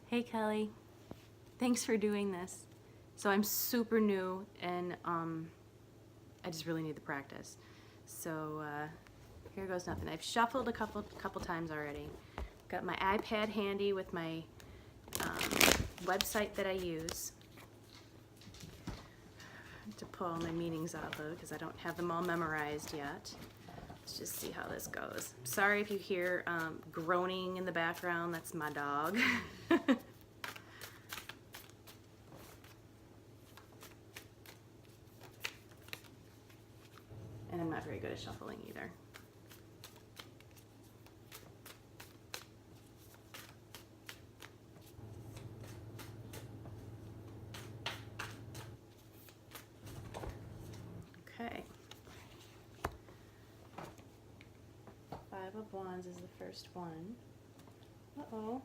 Hey Kelly, thanks for doing this. So I'm super new and I just really need the practice. So here goes nothing. I've shuffled a couple times already. Got my iPad handy with my website that I use to pull all my meanings out of because I don't have them all memorized yet. Let's just see how this goes. Sorry if you hear groaning in the background, that's my dog. And I'm not very good at shuffling either. Okay. Five of Wands is the first one. Uh-oh.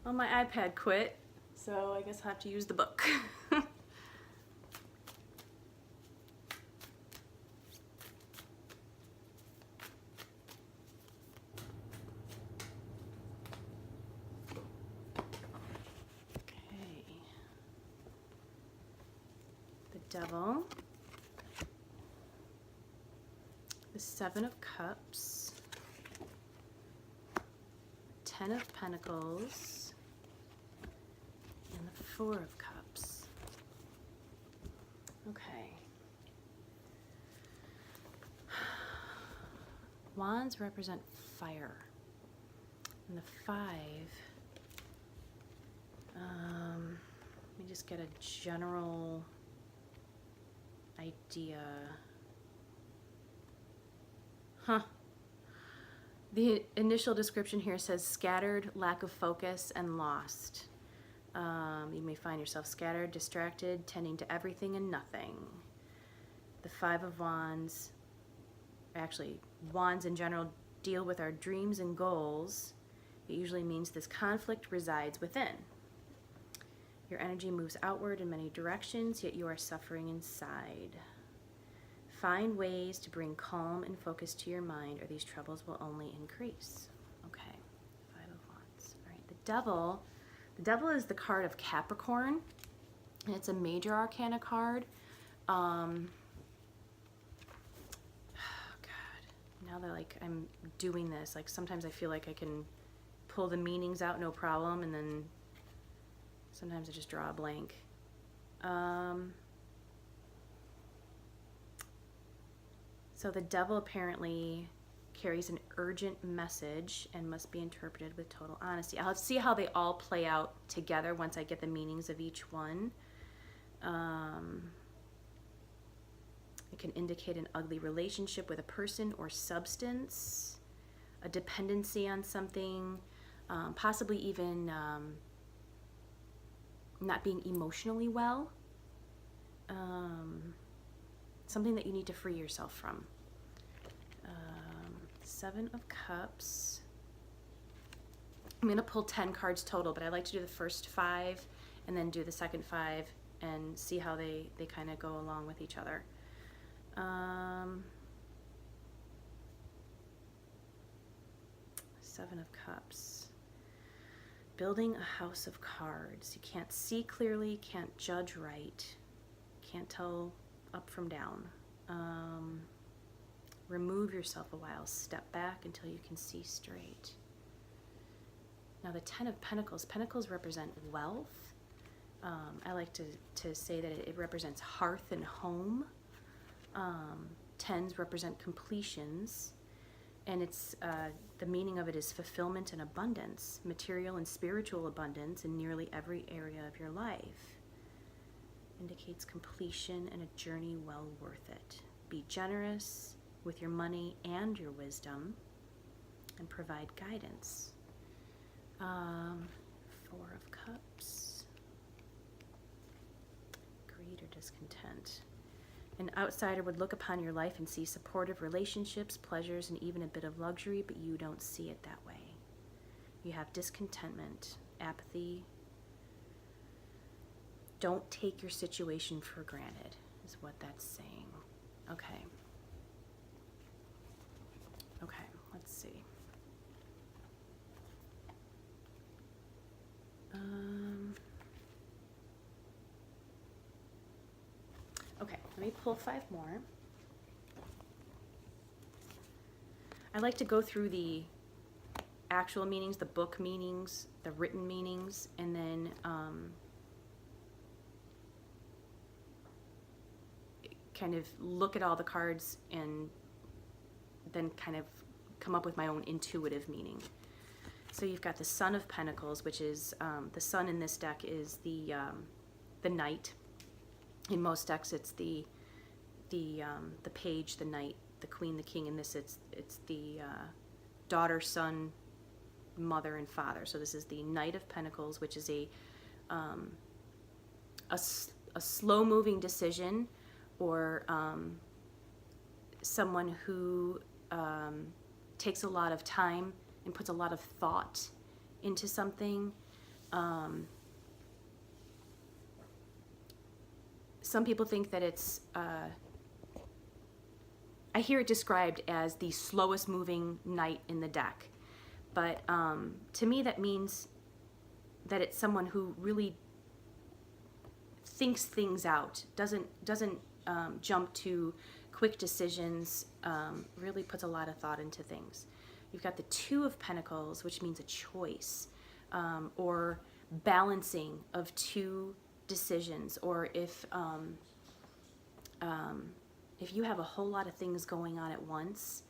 Well, my iPad quit, so I guess I'll have to use the book. Okay. The Devil. The Seven of Cups. Ten of Pentacles. And the Four of Cups. Okay. Wands represent fire. And the five, let me just get a general idea. The initial description here says scattered, lack of focus, and lost. You may find yourself scattered, distracted, tending to everything and nothing. The Five of Wands, actually, wands in general deal with our dreams and goals. It usually means this conflict resides within. Your energy moves outward in many directions, yet you are suffering inside. Find ways to bring calm and focus to your mind, or these troubles will only increase. Okay, Five of Wands. All right, the Devil. The Devil is the card of Capricorn, and it's a major arcana card. God, now that I'm doing this, sometimes I feel like I can pull the meanings out no problem, and then sometimes I just draw a blank. So the Devil apparently carries an urgent message and must be interpreted with total honesty. I'll see how they all play out together once I get the meanings of each one. It can indicate an ugly relationship with a person or substance, a dependency on something, possibly even not being emotionally well. Something that you need to free yourself from. Seven of Cups. I'm going to pull 10 cards total, but I like to do the first 5 and then do the second 5 and see how they kind of go along with each other. Seven of Cups. Building a house of cards. You can't see clearly, can't judge right, can't tell up from down. Remove yourself a while, step back until you can see straight. Now the Ten of Pentacles. Pentacles represent wealth. I like to say that it represents hearth and home. Tens represent completions, and it's the meaning of it is fulfillment and abundance, material and spiritual abundance in nearly every area of your life. Indicates completion and a journey well worth it. Be generous with your money and your wisdom, and provide guidance. Four of Cups. Greed or discontent. An outsider would look upon your life and see supportive relationships, pleasures, and even a bit of luxury, but you don't see it that way. You have discontentment, apathy. Don't take your situation for granted, is what that's saying. Okay. Okay, let's see. pull 5 more. I like to go through the actual meanings, the book meanings, the written meanings, and then kind of look at all the cards and then kind of come up with my own intuitive meaning. So you've got the Son of Pentacles, which is the Sun in this deck is the Knight. In most decks, it's the Page, the Knight, the Queen, the King. In this, it's the daughter, son, mother, and father. So this is the Knight of Pentacles, which is a slow-moving decision, or someone who takes a lot of time and puts a lot of thought into something. Some people think that it's, I hear it described as the slowest moving knight in the deck. But to me that means that it's someone who really thinks things out, doesn't jump to quick decisions, really puts a lot of thought into things. You've got the Two of Pentacles, which means a choice, or balancing of two decisions, or if you have a whole lot of things going on at once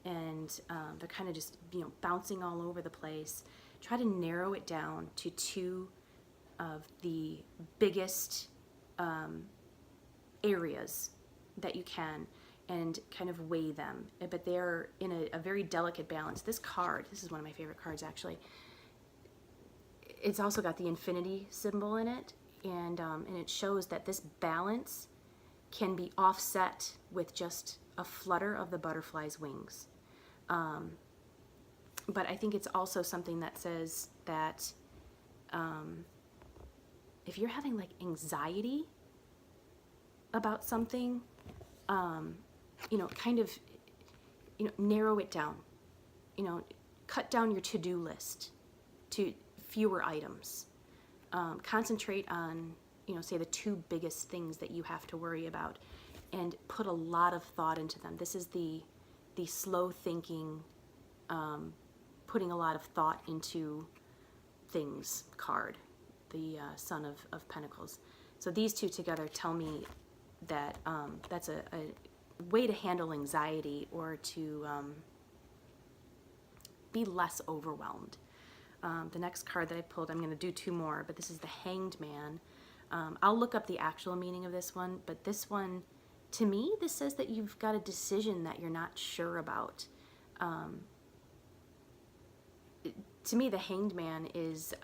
and they're kind of just bouncing all over the place, try to narrow it down to two of the biggest areas that you can and kind of weigh them, but they're in a very delicate balance. This card, this is one of my favorite cards actually, it's also got the infinity symbol in it, and it shows that this balance can be offset with just a flutter of the butterfly's wings. But I think it's also something that says that if you're having like anxiety about something, kind of, narrow it down, cut down your to-do list to fewer items. Concentrate on, say the two biggest things that you have to worry about, and put a lot of thought into them. This is the slow thinking, putting a lot of thought into things card, the Son of Pentacles. So these two together tell me that that's a way to handle anxiety, or to be less overwhelmed. The next card that I pulled, I'm going to do 2 more, but this is the Hanged Man. I'll look up the actual meaning of this one, but this one, to me, this says that you've got a decision that you're not sure about. To me, the Hanged Man is,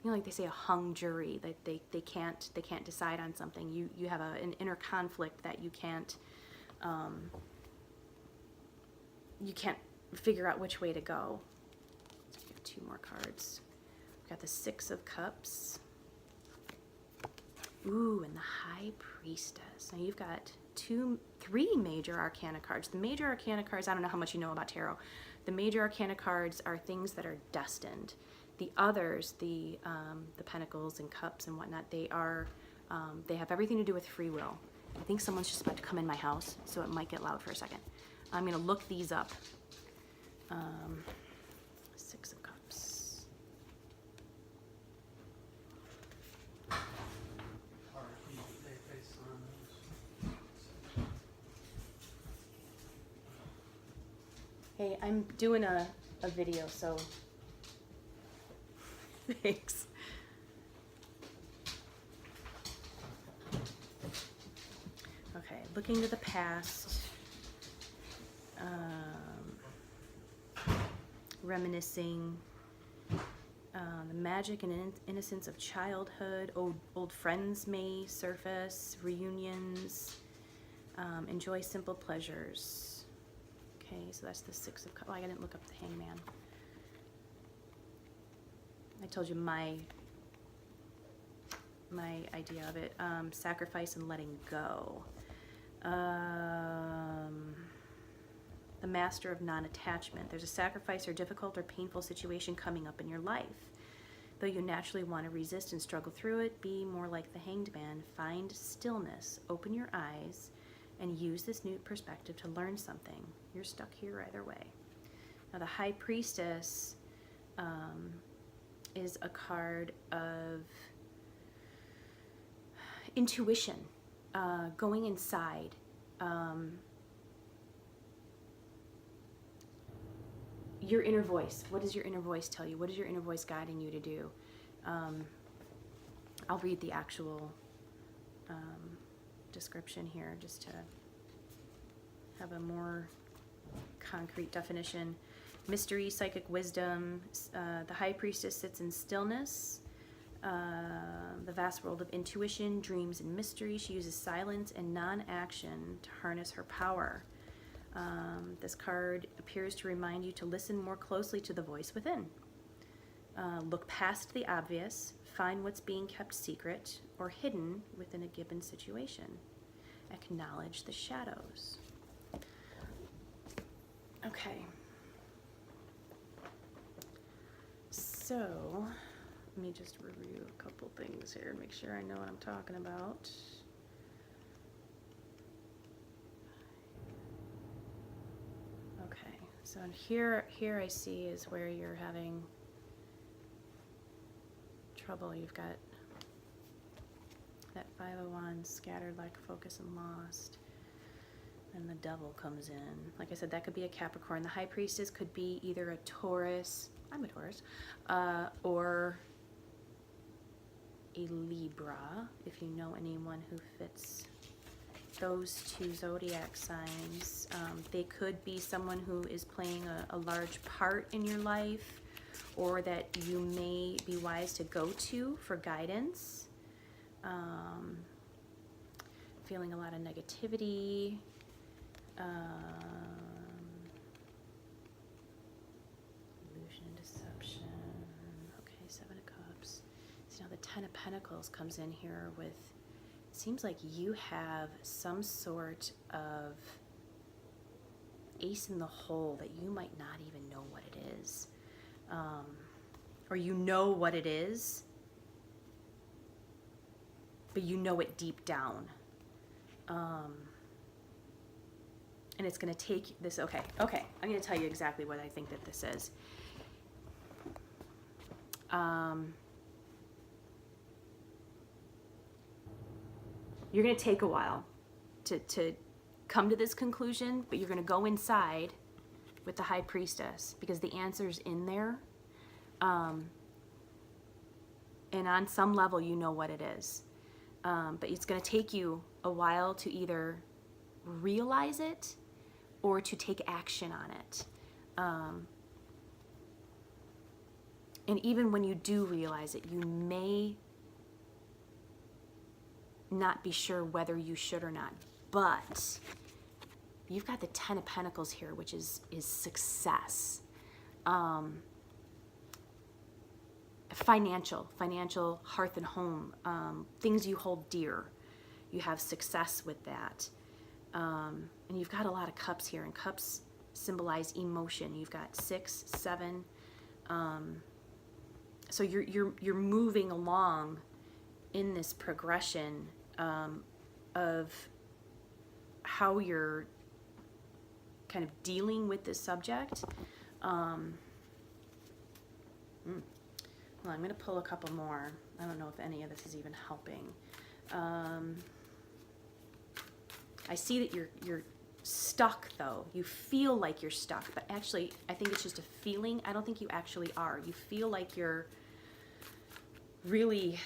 like they say, a hung jury. That they can't decide on something. You have an inner conflict that you can't figure out which way to go. Let's get 2 more cards. We've got the Six of Cups. Ooh, and the High Priestess. Now you've got 3 major arcana cards. The major arcana cards, I don't know how much you know about tarot. The major arcana cards are things that are destined. The others, the Pentacles and Cups and whatnot, they have everything to do with free will. I think someone's just about to come in my house, so it might get loud for a second. I'm going to look these up. Six of Cups. Hey, I'm doing a video, so thanks. Okay, looking to the past, reminiscing, the magic and innocence of childhood. Old friends may surface, reunions, enjoy simple pleasures. Okay, so that's the Six of Cups. Oh, I didn't look up the Hangman. I told you my idea of it. Sacrifice and letting go. The Master of Non-Attachment. There's a sacrifice or difficult or painful situation coming up in your life. Though you naturally want to resist and struggle through it, be more like the Hanged Man. Find stillness, open your eyes, and use this new perspective to learn something. You're stuck here either way. Now the High Priestess is a card of intuition, going inside. Your inner voice. What does your inner voice tell you? What is your inner voice guiding you to do? I'll read the actual description here just to have a more concrete definition. Mystery, psychic wisdom. The High Priestess sits in stillness, the vast world of intuition, dreams, and mystery. She uses silence and non-action to harness her power. This card appears to remind you to listen more closely to the voice within. Look past the obvious, find what's being kept secret or hidden within a given situation. Acknowledge the shadows. Okay. So, let me just review a couple things here and make sure I know what I'm talking about. Okay, so here I see is where you're having trouble. You've got that Five of Wands, scattered, lack of focus, and lost. And the Devil comes in. Like I said, that could be a Capricorn. The High Priestess could be either a Taurus, I'm a Taurus, or a Libra, if you know anyone who fits those two zodiac signs. They could be someone who is playing a large part in your life, or that you may be wise to go to for guidance. Feeling a lot of negativity. Illusion and deception. Okay, Seven of Cups. So now the Ten of Pentacles comes in here with, it seems like you have some sort of ace in the hole that you might not even know what it is. Or you know what it is, but you know it deep down. And it's going to take this, okay, I'm going to tell you exactly what I think that this is. You're going to take a while to come to this conclusion, but you're going to go inside with the High Priestess because the answer's in there. And on some level, you know what it is. But it's going to take you a while to either realize it or to take action on it. And even when you do realize it, you may not be sure whether you should or not. But you've got the Ten of Pentacles here, which is success. Financial, hearth and home, things you hold dear. You have success with that. And you've got a lot of cups here, and cups symbolize emotion. You've got 6, 7. So you're moving along in this progression of how you're kind of dealing with this subject. Well, I'm going to pull a couple more. I don't know if any of this is even helping. I see that you're stuck, though. You feel like you're stuck, but actually, I think it's just a feeling. I don't think you actually are. You feel like you're really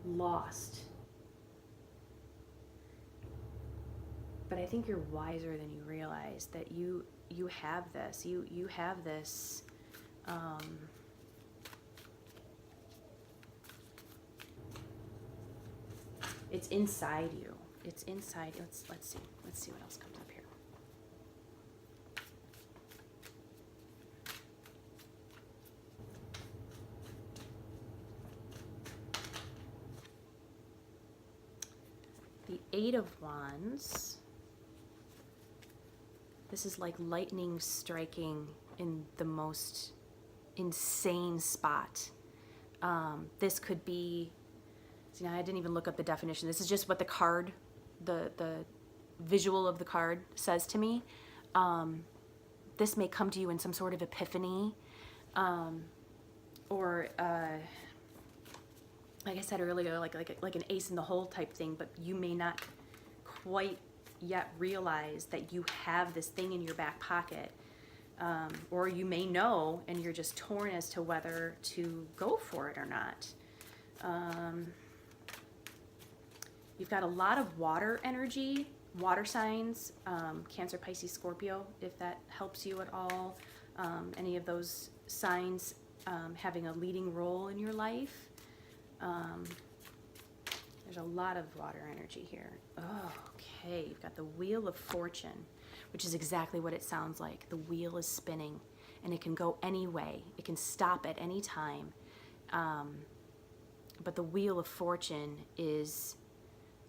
lost. But I think you're wiser than you realize, that you have this. You have this. It's inside you. It's inside. Let's see. Let's see what else comes up here. The Eight of Wands. This is like lightning striking in the most insane spot. This could be, see, now I didn't even look up the definition. This is just what the card, the visual of the card says to me. This may come to you in some sort of epiphany, or like I said earlier, like an ace in the hole type thing, but you may not quite yet realize that you have this thing in your back pocket. Or you may know and you're just torn as to whether to go for it or not. You've got a lot of water energy, water signs, Cancer, Pisces, Scorpio, if that helps you at all. Any of those signs having a leading role in your life. There's a lot of water energy here. Oh, okay, you've got the Wheel of Fortune, which is exactly what it sounds like. The wheel is spinning, and it can go any way. It can stop at any time. But the Wheel of Fortune is,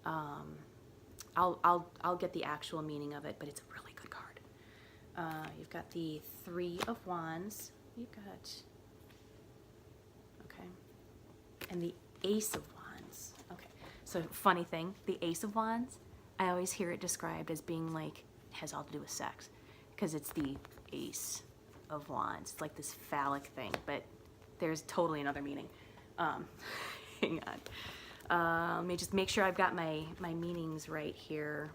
I'll get the actual meaning of it, but it's a really good card. You've got the Three of Wands. You've got, okay, and the Ace of Wands. Okay, so funny thing, the Ace of Wands, I always hear it described as being like, has all to do with sex, because it's the Ace of Wands. It's like this phallic thing, but there's totally another meaning. Hang on. Let me just make sure I've got my meanings right here.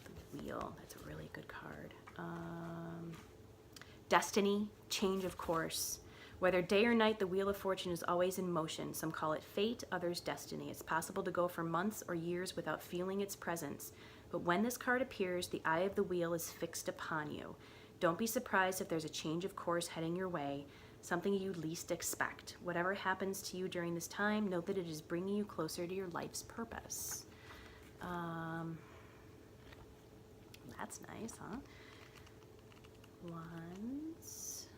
The Wheel, that's a really good card. Destiny, change of course. Whether day or night, the Wheel of Fortune is always in motion. Some call it fate, others destiny. It's possible to go for months or years without feeling its presence. But when this card appears, the eye of the wheel is fixed upon you. Don't be surprised if there's a change of course heading your way, something you least expect. Whatever happens to you during this time, know that it is bringing you closer to your life's purpose. That's nice, huh? Wands.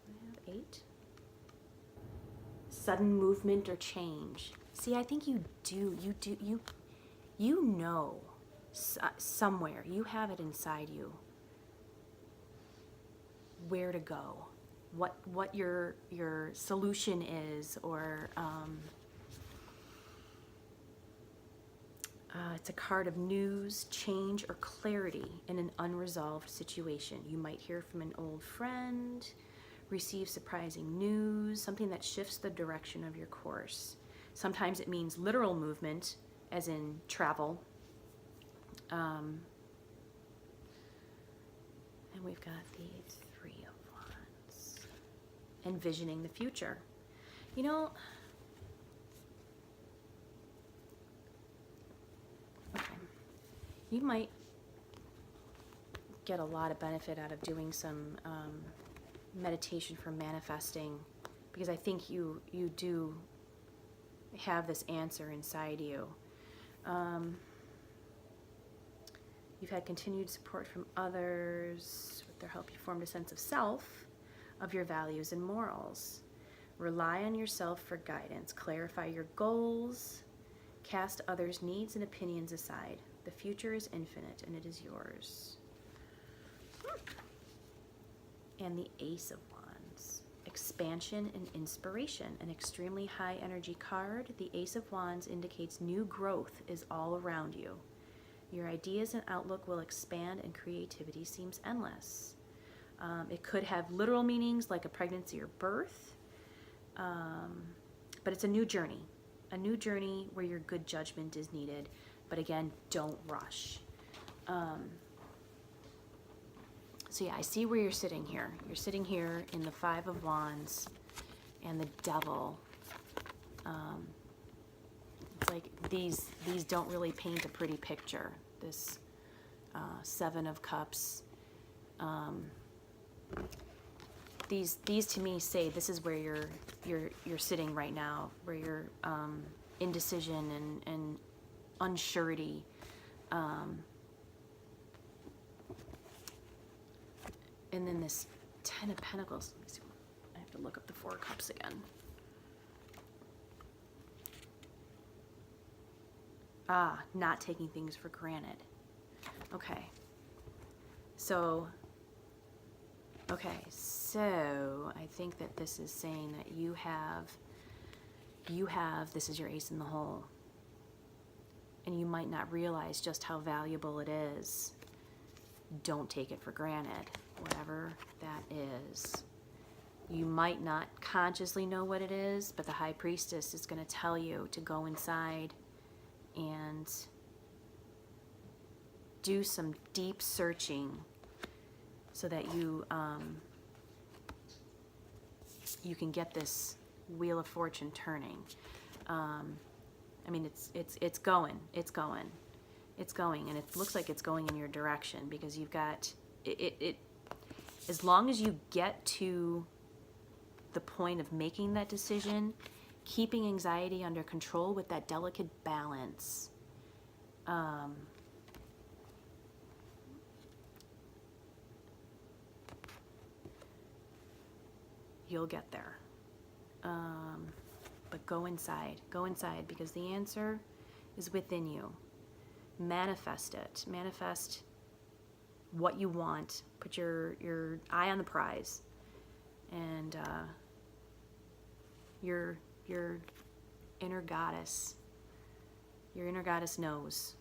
I have 8. Sudden movement or change. See, I think you know somewhere, you have it inside you where to go, what your solution is, or it's a card of news, change, or clarity in an unresolved situation. You might hear from an old friend, receive surprising news, something that shifts the direction of your course. Sometimes it means literal movement, as in travel. And we've got the Three of Wands. Envisioning the future. You know, okay, you might get a lot of benefit out of doing some meditation for manifesting, because I think you do have this answer inside you. You've had continued support from others. With their help, you formed a sense of self, of your values and morals. Rely on yourself for guidance. Clarify your goals. Cast others' needs and opinions aside. The future is infinite, and it is yours. And the Ace of Wands. Expansion and inspiration. An extremely high energy card. The Ace of Wands indicates new growth is all around you. Your ideas and outlook will expand, and creativity seems endless. It could have literal meanings like a pregnancy or birth, but it's a new journey where your good judgment is needed. But again, don't rush. So yeah, I see where you're sitting here. You're sitting here in the Five of Wands and the Devil. It's like these don't really paint a pretty picture. This Seven of Cups. These to me say this is where you're sitting right now, where you're indecision and unsurety. And then this Ten of Pentacles. Let me see. I have to look up the Four of Cups again. Not taking things for granted. Okay. So I think that this is saying that you have, this is your ace in the hole. And you might not realize just how valuable it is. Don't take it for granted, whatever that is. You might not consciously know what it is, but the High Priestess is going to tell you to go inside and do some deep searching so that you you can get this Wheel of Fortune turning. I mean, it's going, and it looks like it's going in your direction, because you've got it. As long as you get to the point of making that decision, keeping anxiety under control with that delicate balance. You'll get there. But go inside, because the answer is within you. Manifest it. Manifest what you want. Put your eye on the prize. And your inner goddess knows.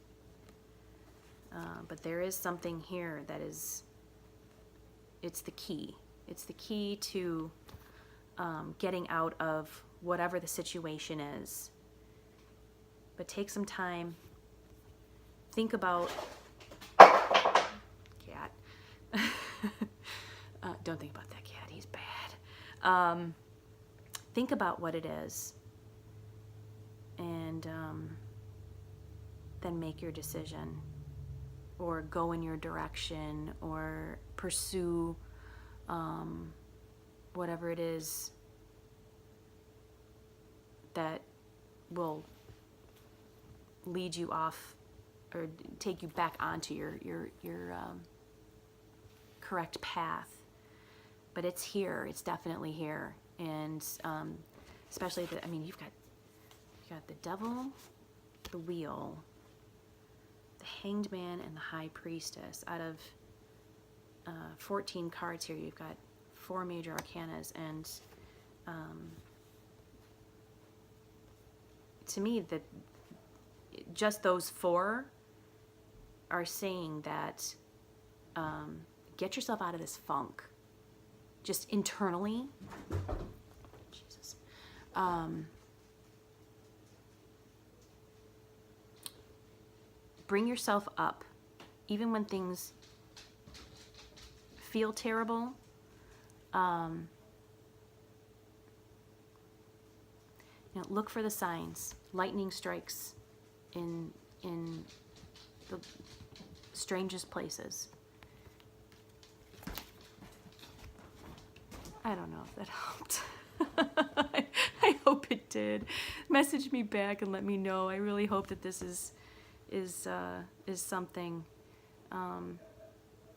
But there is something here that is, it's the key. It's the key to getting out of whatever the situation is. But take some time. Think about cat. Don't think about that cat. He's bad. Think about what it is, and then make your decision, or go in your direction, or pursue whatever it is that will lead you off or take you back onto your correct path. But it's here. It's definitely here. And especially you've got the Devil, the Wheel, the Hanged Man, and the High Priestess. Out of 14 cards here, you've got 4 major arcanas, and to me, that just those 4 are saying that get yourself out of this funk, just internally. Jesus. Bring yourself up, even when things feel terrible. Look for the signs. Lightning strikes in the strangest places. I don't know if that helped. I hope it did. Message me back and let me know. I really hope that this is something.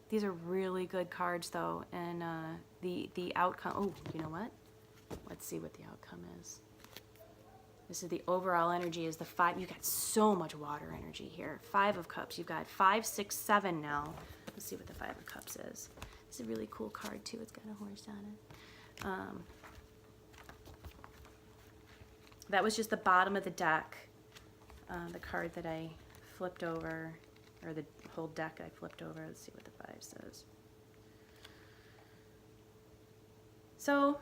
These are really good cards, though, and the outcome. Oh, you know what? Let's see what the outcome is. This is the overall energy. Is the 5? You got so much water energy here. 5 of Cups. You've got 5, 6, 7 now. Let's see what the 5 of Cups is. It's a really cool card too. It's got a horse on it. That was just the bottom of the deck. The card that I flipped over, or the whole deck I flipped over. Let's see what the 5 says. So,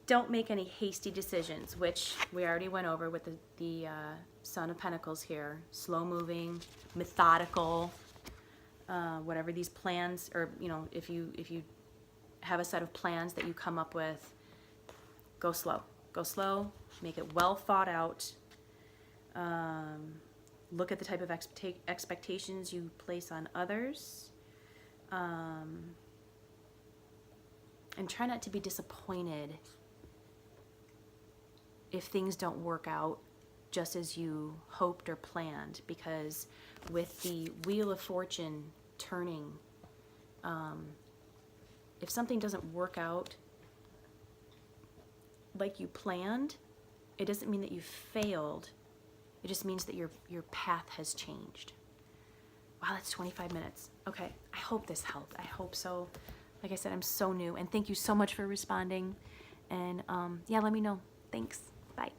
don't make any hasty decisions, which we already went over with the Son of Pentacles here. Slow moving, methodical, whatever these plans, or if you have a set of plans that you come up with, go slow. Go slow, make it well thought out. Look at the type of expectations you place on others. And try not to be disappointed if things don't work out just as you hoped or planned, because with the Wheel of Fortune turning, if something doesn't work out like you planned, It doesn't mean that you failed. It just means that your path has changed. Wow, that's 25 minutes. Okay, I hope this helped. I hope so. Like I said, I'm so new, and thank you so much for responding. And yeah, let me know. Thanks. Bye.